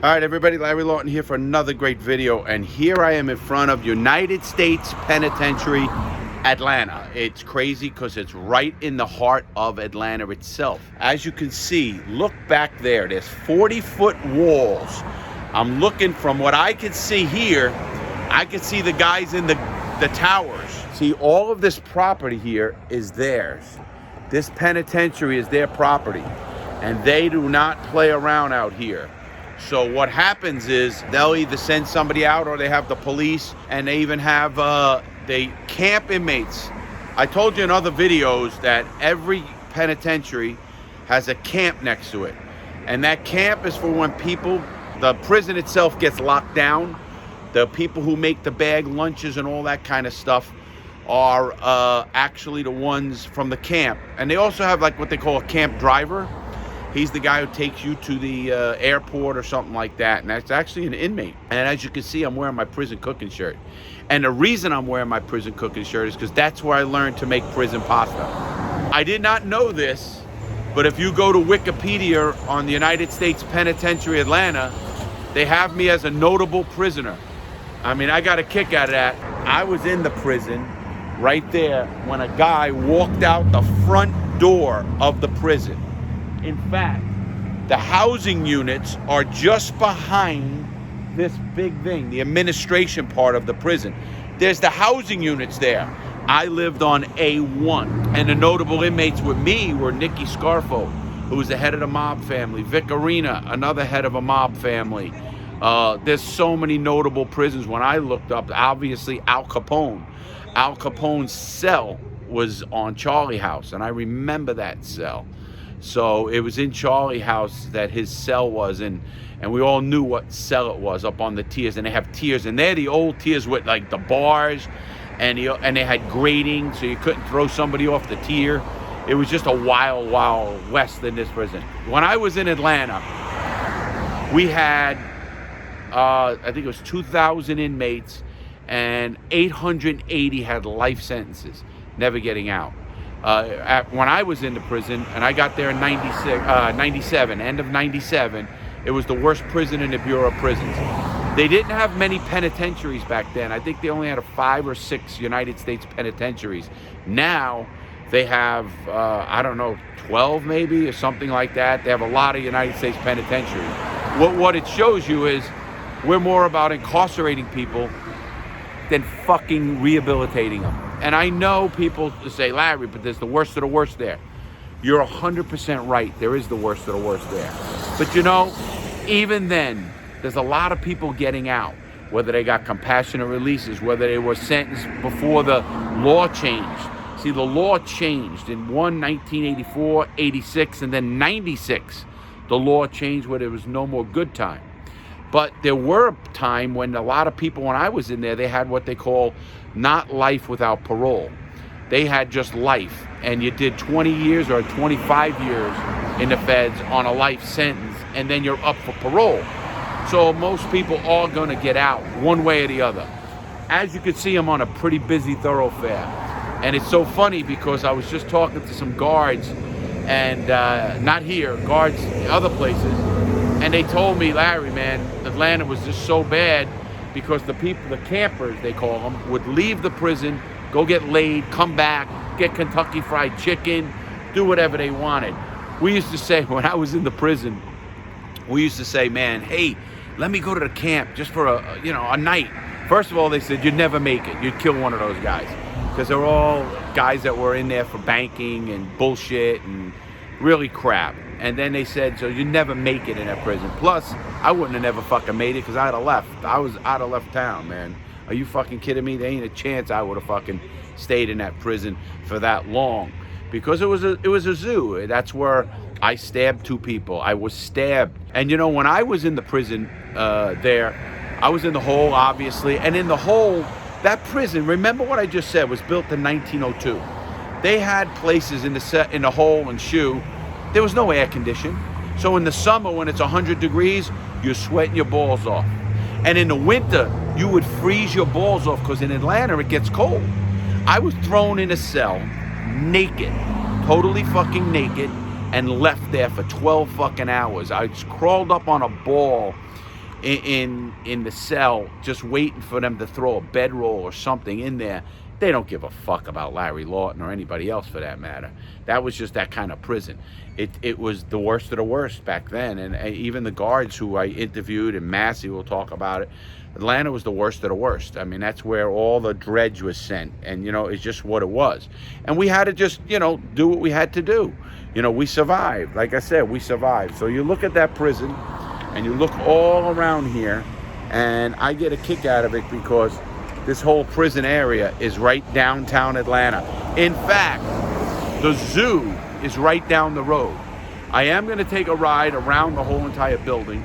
All right, everybody, Larry Lawton here for another great video, and here I am in front of United States Penitentiary, Atlanta. It's crazy because it's right in the heart of Atlanta itself. As you can see, look back there. There's 40-foot walls. I'm looking from what I can see here. I can see the guys in the towers. See, all of this property here is theirs. This penitentiary is their property, and they do not play around out here. So what happens is they'll either send somebody out or they have the police, and they even have they camp inmates. I told you in other videos that every penitentiary has a camp next to it. And that camp is for when people, the prison itself gets locked down. The people who make the bag lunches and all that kind of stuff are actually the ones from the camp. And they also have like what they call a camp driver. He's the guy who takes you to the airport or something like that. And that's actually an inmate. And as you can see, I'm wearing my prison cooking shirt. And the reason I'm wearing my prison cooking shirt is because that's where I learned to make prison pasta. I did not know this, but if you go to Wikipedia on the United States Penitentiary, Atlanta, they have me as a notable prisoner. I mean, I got a kick out of that. I was in the prison right there when a guy walked out the front door of the prison. In fact, the housing units are just behind this big thing, the administration part of the prison. There's the housing units there. I lived on A1, and the notable inmates with me were Nicky Scarfo, who was the head of the mob family, Vic Arena, another head of a mob family. There's so many notable prisons. When I looked up, obviously Al Capone. Al Capone's cell was on Charlie House, and I remember that cell. So it was in Charlie House that his cell was, and we all knew what cell it was up on the tiers. And they have tiers, and they're the old tiers with like the bars, and they had grading, so you couldn't throw somebody off the tier. It was just a wild, wild west in this prison. When I was in Atlanta, we had, I think it was 2,000 inmates, and 880 had life sentences, never getting out. When I was in the prison, and I got there in 97, end of 97, it was the worst prison in the Bureau of Prisons. They didn't have many penitentiaries back then. I think they only had 5 or 6 United States penitentiaries. Now they have, I don't know, 12 maybe or something like that. They have a lot of United States penitentiaries. What it shows you is we're more about incarcerating people than fucking rehabilitating them. And I know people say, Larry, but there's the worst of the worst there. You're 100% right. There is the worst of the worst there. But you know, even then, there's a lot of people getting out, whether they got compassionate releases, whether they were sentenced before the law changed. See, the law changed in 1984, 86, and then 96. The law changed where there was no more good time. But there were a time when a lot of people, when I was in there, they had what they call not life without parole. They had just life, and you did 20 years or 25 years in the feds on a life sentence, and then you're up for parole. So most people are going to get out one way or the other. As you can see, I'm on a pretty busy thoroughfare. And it's so funny because I was just talking to some guards, and not here, guards other places, and they told me, Larry, man, Atlanta was just so bad because the people, the campers, they call them, would leave the prison, go get laid, come back, get Kentucky Fried Chicken, do whatever they wanted. We used to say, when I was in the prison, we used to say, man, hey, let me go to the camp just for a night. First of all, they said, you'd never make it. You'd kill one of those guys. Because they're all guys that were in there for banking and bullshit and really crap. And then they said, so you never make it in that prison. Plus, I wouldn't have never fucking made it because I'd have left. I'd have left town, man. Are you fucking kidding me? There ain't a chance I would have fucking stayed in that prison for that long. Because it was a zoo. That's where I stabbed 2 people. I was stabbed. And you know, when I was in the prison there, I was in the hole, obviously. And in the hole, that prison, remember what I just said, was built in 1902. They had places in the hole and shoe. There was no air conditioning. So in the summer when it's 100 degrees, you're sweating your balls off. And in the winter, you would freeze your balls off because in Atlanta, it gets cold. I was thrown in a cell, naked, totally fucking naked, and left there for 12 fucking hours. I crawled up on a ball in the cell, just waiting for them to throw a bedroll or something in there. They don't give a fuck about Larry Lawton or anybody else for that matter. That was just that kind of prison. It was the worst of the worst back then. And even the guards who I interviewed, and Massey will talk about it, Atlanta was the worst of the worst. I mean, that's where all the dredge was sent. And, you know, it's just what it was. And we had to just, you know, do what we had to do. You know, we survived. Like I said, we survived. So you look at that prison and you look all around here, and I get a kick out of it because this whole prison area is right downtown Atlanta. In fact, the zoo is right down the road. I am going to take a ride around the whole entire building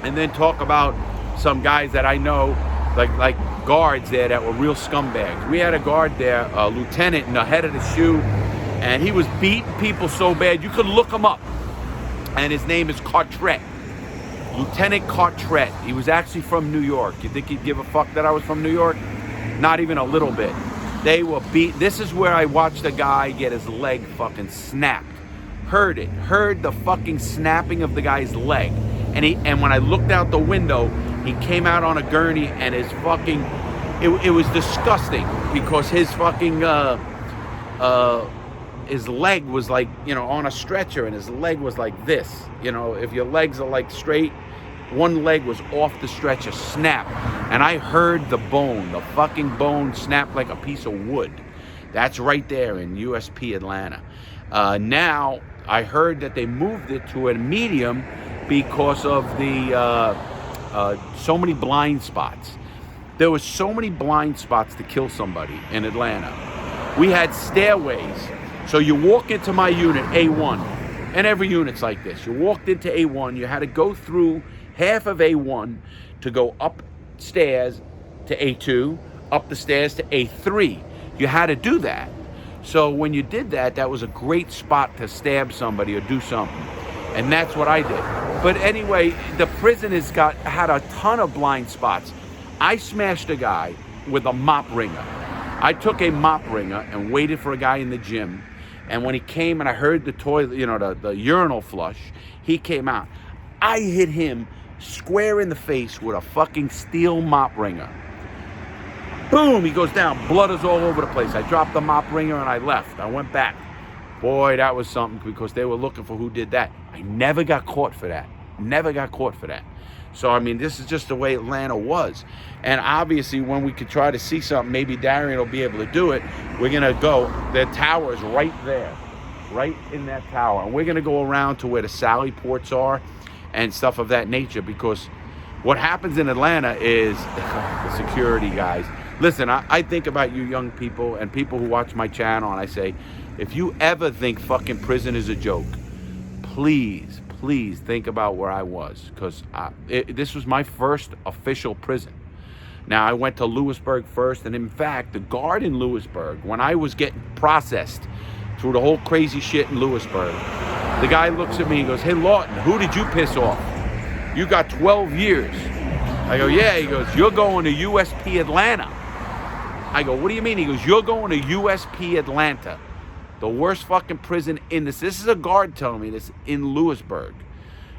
and then talk about some guys that I know, like guards there that were real scumbags. We had a guard there, a lieutenant in the head of the shoe, and he was beating people so bad you could look him up. And his name is Cartret. Lieutenant Cartret. He was actually from New York. You think he'd give a fuck that I was from New York? Not even a little bit. They were beat. This is where I watched a guy get his leg fucking snapped. Heard it. Heard the fucking snapping of the guy's leg. And when I looked out the window, he came out on a gurney, and his fucking, it was disgusting because his fucking his leg was like, you know, on a stretcher, and his leg was like this. You know, if your legs are like straight, one leg was off the stretcher, snap. And I heard the bone, the fucking bone snap like a piece of wood. That's right there in USP Atlanta. Now, I heard that they moved it to a medium because of the so many blind spots. There was so many blind spots to kill somebody in Atlanta. We had stairways. So you walk into my unit, A1, and every unit's like this. You walked into A1, you had to go through half of A1 to go upstairs to A2, up the stairs to A3. You had to do that. So when you did that, that was a great spot to stab somebody or do something. And that's what I did. But anyway, the prison had a ton of blind spots. I smashed a guy with a mop wringer. I took a mop wringer and waited for a guy in the gym. And when he came and I heard the toilet, you know, the urinal flush, he came out. I hit him square in the face with a fucking steel mop wringer. Boom, he goes down. Blood is all over the place. I dropped the mop wringer and I left. I went back. Boy, that was something because they were looking for who did that. I never got caught for that. Never got caught for that. So, I mean, this is just the way Atlanta was. And obviously, when we could try to see something, maybe Darian will be able to do it. We're going to go. The tower is right there, right in that tower. And we're going to go around to where the Sally ports are and stuff of that nature. Because what happens in Atlanta is the security guys. Listen, I think about you young people and people who watch my channel, and I say, if you ever think fucking prison is a joke, please think about where I was, because this was my first official prison. Now, I went to Lewisburg first, and in fact, the guard in Lewisburg, when I was getting processed through the whole crazy shit in Lewisburg, the guy looks at me and goes, "Hey, Lawton, who did you piss off? You got 12 years. I go, "Yeah." He goes, "You're going to USP Atlanta." I go, "What do you mean?" He goes, "You're going to USP Atlanta. The worst fucking prison in this." This is a guard telling me this in Lewisburg.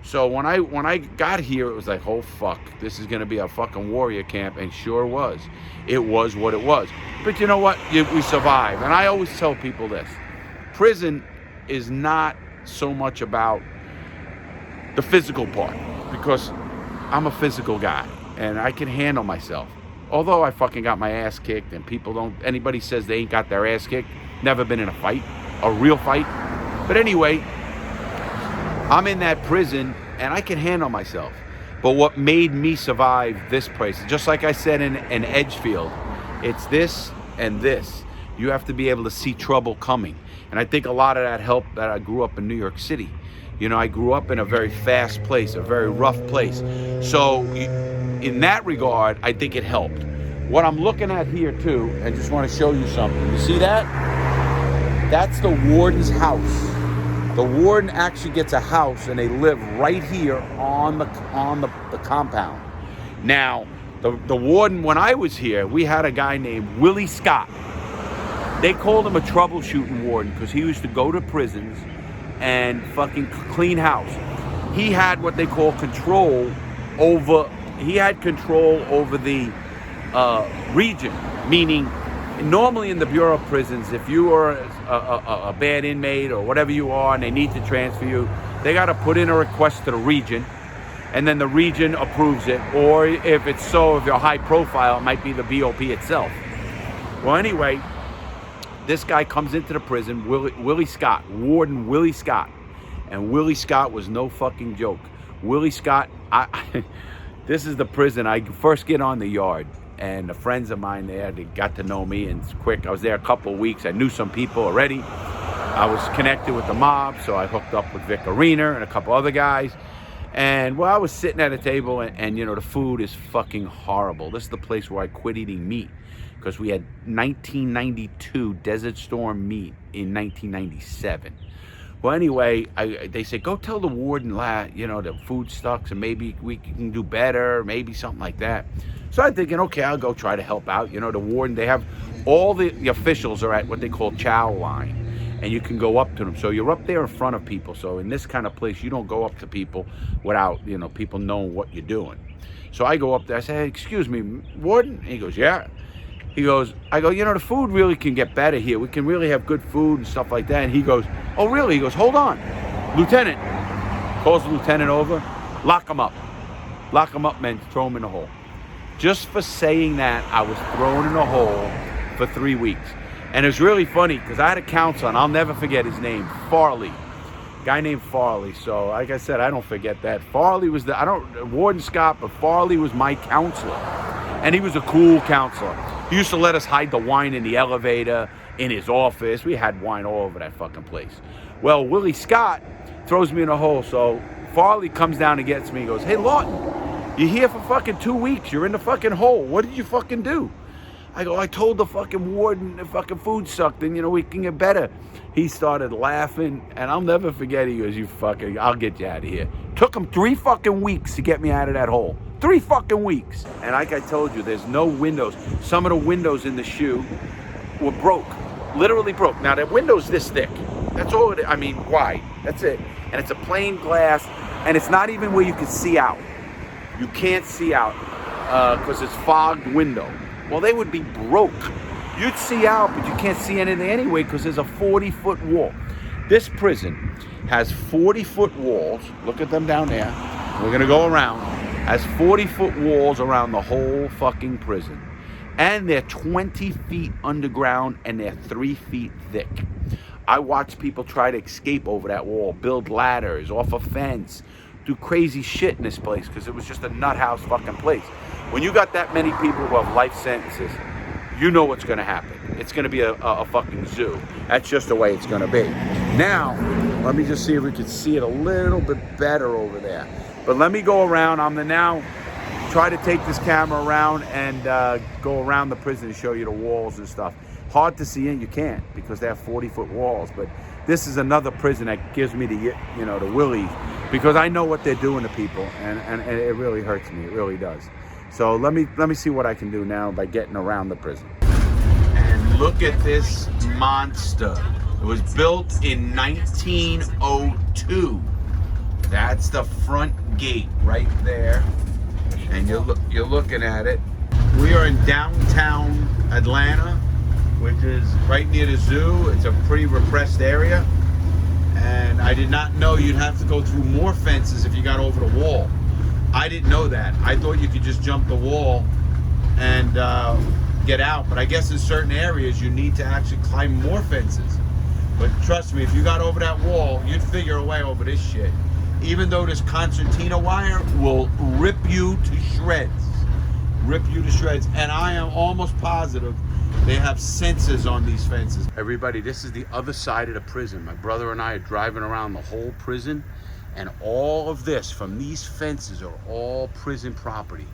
So when I got here, it was like, oh fuck, this is gonna be a fucking warrior camp, and sure was. It was what it was. But you know what? We survived. And I always tell people this: prison is not so much about the physical part, because I'm a physical guy and I can handle myself. Although I fucking got my ass kicked, and anybody says they ain't got their ass kicked, never been in a fight, a real fight. But anyway, I'm in that prison and I can handle myself. But what made me survive this place, just like I said in Edgefield, it's this and this. You have to be able to see trouble coming. And I think a lot of that helped that I grew up in New York City. You know, I grew up in a very fast place, a very rough place. So in that regard, I think it helped. What I'm looking at here too, I just want to show you something. You see that? That's the warden's house. The warden actually gets a house, and they live right here on the compound. Now, the warden, when I was here, we had a guy named Willie Scott. They called him a troubleshooting warden because he used to go to prisons and fucking clean house. He had what they call control over he had control over the region, meaning normally in the Bureau of Prisons, if you are a bad inmate or whatever you are and they need to transfer you, they got to put in a request to the region, and then the region approves it. Or if it's if you're high profile, it might be the BOP itself. Well, anyway, this guy comes into the prison, Willie Scott, Warden Willie Scott. And Willie Scott was no fucking joke. Willie Scott, this is the prison. I first get on the yard, and the friends of mine there, they got to know me, and it's quick. I was there a couple of weeks. I knew some people already. I was connected with the mob, so I hooked up with Vic Arena and a couple other guys. And well, I was sitting at a table, and you know, the food is fucking horrible. This is the place where I quit eating meat, because we had 1992 Desert Storm meat in 1997. Well, anyway, they said, go tell the warden, you know, the food sucks and maybe we can do better, maybe something like that. So I'm thinking, okay, I'll go try to help out. You know, the warden, they have all the officials are at what they call chow line, and you can go up to them. So you're up there in front of people. So in this kind of place, you don't go up to people without, you know, people knowing what you're doing. So I go up there, I say, hey, excuse me, warden? And he goes, yeah. He goes, I go, you know, the food really can get better here. We can really have good food and stuff like that. And he goes, oh, really? He goes, hold on. Lieutenant. Calls the lieutenant over. Lock him up. Lock him up, men. Throw him in the hole. Just for saying that, I was thrown in a hole for 3 weeks. And it was really funny because I had a counselor, and I'll never forget his name, Farley. Guy named Farley. So, like I said, I don't forget that. Farley was Warden Scott, but Farley was my counselor. And he was a cool counselor. He used to let us hide the wine in the elevator, in his office. We had wine all over that fucking place. Well, Willie Scott throws me in a hole. So Farley comes down and gets me. He goes, hey, Lawton, you're here for fucking 2 weeks. You're in the fucking hole. What did you fucking do? I go, I told the fucking warden the fucking food sucked and, you know, we can get better. He started laughing, and I'll never forget. He goes, I'll get you out of here. Took him 3 fucking weeks to get me out of that hole. 3 fucking weeks. And like I told you, there's no windows. Some of the windows in the shoe were broke, literally broke. Now, the window's this thick. That's all it is. I mean, wide. That's it. And it's a plain glass, and it's not even where you can see out. You can't see out because it's fogged window. Well, they would be broke. You'd see out, but you can't see anything anyway because there's a 40-foot wall. This prison has 40-foot walls. Look at them down there. We're going to go around. Has 40-foot walls around the whole fucking prison. And they're 20 feet underground, and they're 3 feet thick. I watched people try to escape over that wall, build ladders off a fence, do crazy shit in this place because it was just a nut house fucking place. When you got that many people who have life sentences, you know what's going to happen. It's going to be a fucking zoo. That's just the way it's going to be. Now, let me just see if we can see it a little bit better over there. But let me go around. I'm going to now try to take this camera around and go around the prison and show you the walls and stuff. Hard to see it, you can't, because they have 40-foot walls. But this is another prison that gives me the willies, because I know what they're doing to people, and it really hurts me. It really does. So let me see what I can do now by getting around the prison. And look at this monster. It was built in 1902. That's the front gate right there, and you're looking at it. We are in downtown Atlanta, which is right near the zoo. It's a pretty repressed area, and I did not know you'd have to go through more fences if you got over the wall. I didn't know that. I thought you could just jump the wall and get out, but I guess in certain areas you need to actually climb more fences. But trust me, if you got over that wall, you'd figure a way over this shit. Even though this concertina wire will rip you to shreds. Rip you to shreds. And I am almost positive they have sensors on these fences. Everybody, this is the other side of the prison. My brother and I are driving around the whole prison, and all of this from these fences are all prison property.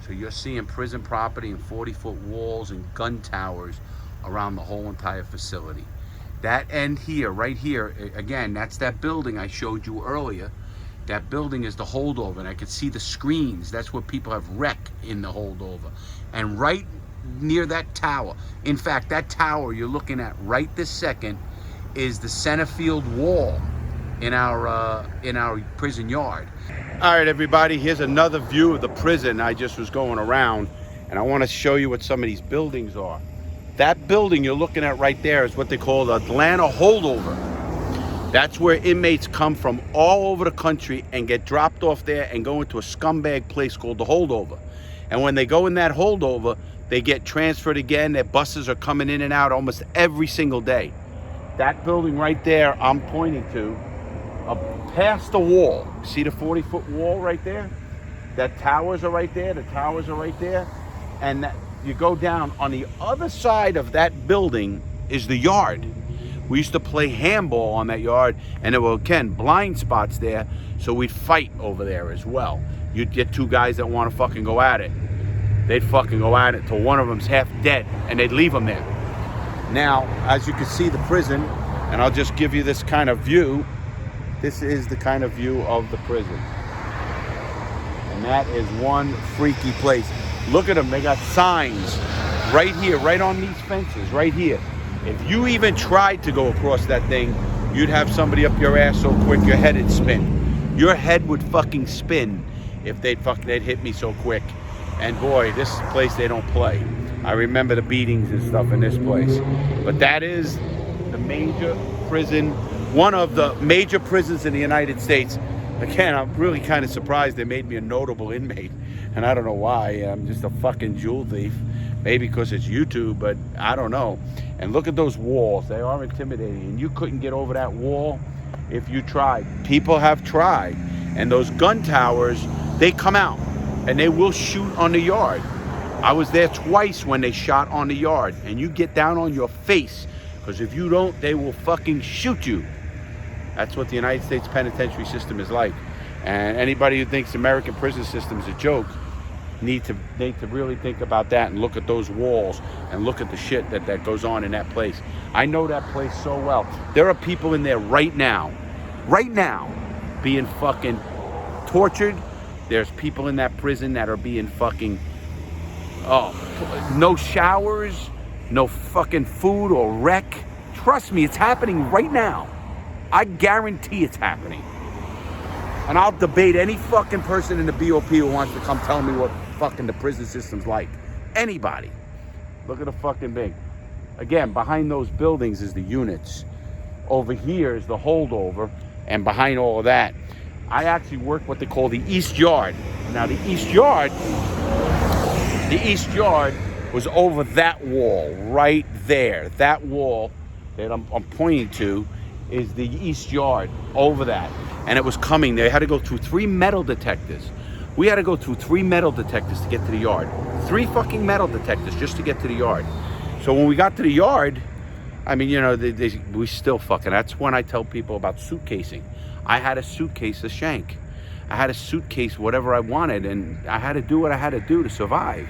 So you're seeing prison property and 40-foot walls and gun towers around the whole entire facility. That end here, right here, again, that's that building I showed you earlier. That building is the holdover, and I could see the screens. That's where people have wreck in the holdover. And right near that tower, in fact, that tower you're looking at right this second is the center field wall in our prison yard. All right, everybody, here's another view of the prison. I just was going around, and I want to show you what some of these buildings are. That building you're looking at right there is what they call the Atlanta holdover. That's where inmates come from all over the country and get dropped off there and go into a scumbag place called the holdover. And when they go in that holdover, they get transferred again. Their buses are coming in and out almost every single day. That building right there I'm pointing to, past the wall. See the 40-foot wall right there? That towers are right there. The towers are right there. And you go down on the other side of that building is the yard. We used to play handball on that yard, and there were, again, blind spots there, so we'd fight over there as well. You'd get two guys that want to fucking go at it. They'd fucking go at it till one of them's half dead, and they'd leave them there. Now, as you can see the prison, and I'll just give you this kind of view. This is the kind of view of the prison. And that is one freaky place. Look at them, they got signs right here, right on these fences, right here. If you even tried to go across that thing, you'd have somebody up your ass so quick your head would spin. Your head would fucking spin if they'd hit me so quick. And boy, this place they don't play. I remember the beatings and stuff in this place. But that is the major prison, one of the major prisons in the United States. Again, I'm really kind of surprised they made me a notable inmate. And I don't know why. I'm just a fucking jewel thief. Maybe because it's YouTube, but I don't know. And look at those walls. They are intimidating. And you couldn't get over that wall if you tried. People have tried. And those gun towers, they come out and they will shoot on the yard. I was there twice when they shot on the yard. And you get down on your face, because if you don't, they will fucking shoot you. That's what the United States penitentiary system is like. And anybody who thinks American prison system is a joke need to really think about that and look at those walls and look at the shit that goes on in that place. I know that place so well. There are people in there right now, being fucking tortured. There's people in that prison that are being fucking, no showers, no fucking food or rec. Trust me, it's happening right now. I guarantee it's happening. And I'll debate any fucking person in the BOP who wants to come tell me what fucking the prison system's like. Anybody. Look at the fucking thing. Again, behind those buildings is the units. Over here is the holdover. And behind all of that, I actually work what they call the East Yard. Now the East Yard was over that wall right there. That wall that I'm pointing to is the East Yard over that. And it was coming. They had to go through 3 metal detectors. We had to go through 3 metal detectors to get to the yard. 3 fucking metal detectors just to get to the yard. So when we got to the yard, I mean, you know, we still fucking, that's when I tell people about suitcasing. I had a suitcase, a shank. I had a suitcase, whatever I wanted, and I had to do what I had to do to survive.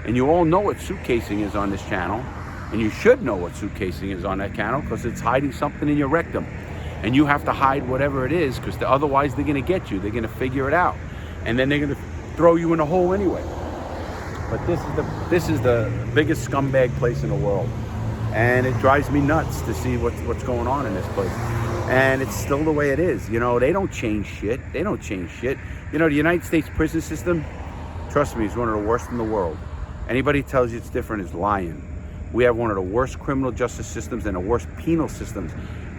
And you all know what suitcasing is on this channel. And you should know what suitcasing is on that channel, because it's hiding something in your rectum. And you have to hide whatever it is, because otherwise they're going to get you. They're going to figure it out. And then they're going to throw you in a hole anyway. But this is the biggest scumbag place in the world. And it drives me nuts to see what's going on in this place. And it's still the way it is. You know, they don't change shit. They don't change shit. You know, the United States prison system, trust me, is one of the worst in the world. Anybody tells you it's different is lying. We have one of the worst criminal justice systems and the worst penal systems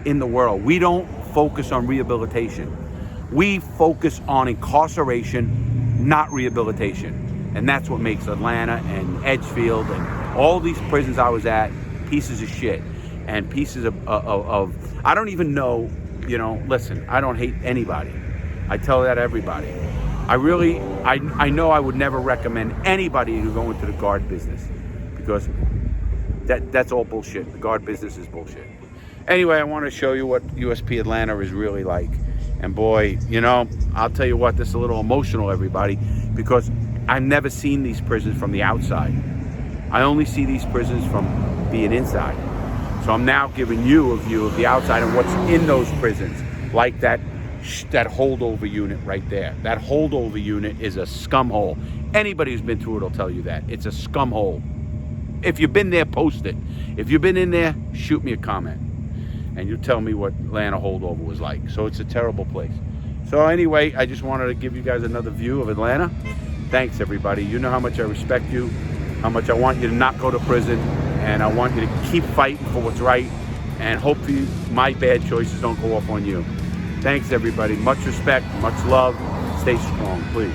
in the world. We don't focus on rehabilitation. We focus on incarceration, not rehabilitation. And that's what makes Atlanta and Edgefield and all these prisons I was at pieces of shit. And pieces of I don't even know, you know, listen, I don't hate anybody. I tell that to everybody. I know I would never recommend anybody to go into the guard business, because that's all bullshit. The guard business is bullshit. Anyway, I want to show you what USP Atlanta is really like. And boy, you know, I'll tell you what, this is a little emotional, everybody, because I've never seen these prisons from the outside. I only see these prisons from being inside. So I'm now giving you a view of the outside and what's in those prisons, like that holdover unit right there. That holdover unit is a scum hole. Anybody who's been through it will tell you that. It's a scum hole. If you've been there, post it. If you've been in there, shoot me a comment. And you tell me what Atlanta holdover was like. So it's a terrible place. So So anyway, I just wanted to give you guys another view of Atlanta. Thanks, everybody. You know how much I respect you, how much I want you to not go to prison, and I want you to keep fighting for what's right, and hopefully my bad choices don't go off on you. Thanks, everybody. Much respect, much love. Stay strong, please.